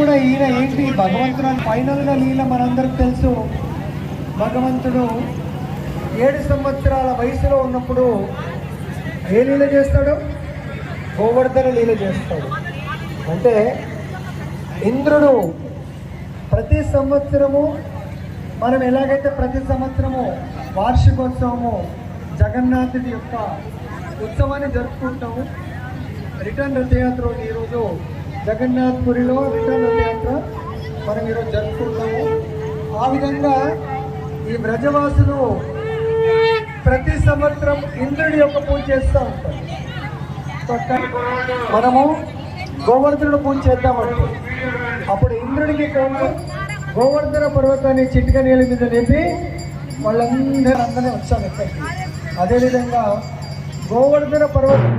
కూడా ఈయన ఏంటి భగవంతుడు ఫైనల్గా లీల మనందరికి తెలుసు. భగవంతుడు 7 సంవత్సరాల వయసులో ఉన్నప్పుడు ఏ లీల చేస్తాడు? గోవర్ధన లీల చేస్తాడు. అంటే ఇంద్రుడు ప్రతి సంవత్సరము మనం ఎలాగైతే ప్రతి సంవత్సరము వార్షికోత్సవము జగన్నాథుడి యొక్క ఉత్సవాన్ని జరుపుకుంటాము. రిటర్న్ రథయాత్ర ఈరోజు జగన్నాథ్పురిలో రిటర్న్ రథయాత్ర మనం ఈరోజు జరుపుకుంటాము. ఆ విధంగా ఈ బ్రజవాసులు ప్రతి సంవత్సరం ఇంద్రుడి యొక్క పూజ చేస్తూ ఉంటారు. మనము గోవర్ధనుడు పూజ చేద్దామంటే అప్పుడు ఇంద్రుడికి గోవర్ధన పర్వతాన్ని చిటిక నీళ్ళ మీద నింపి వాళ్ళందరూ వచ్చాము ఇక్కడికి. అదేవిధంగా గోవర్ధన పర్వతం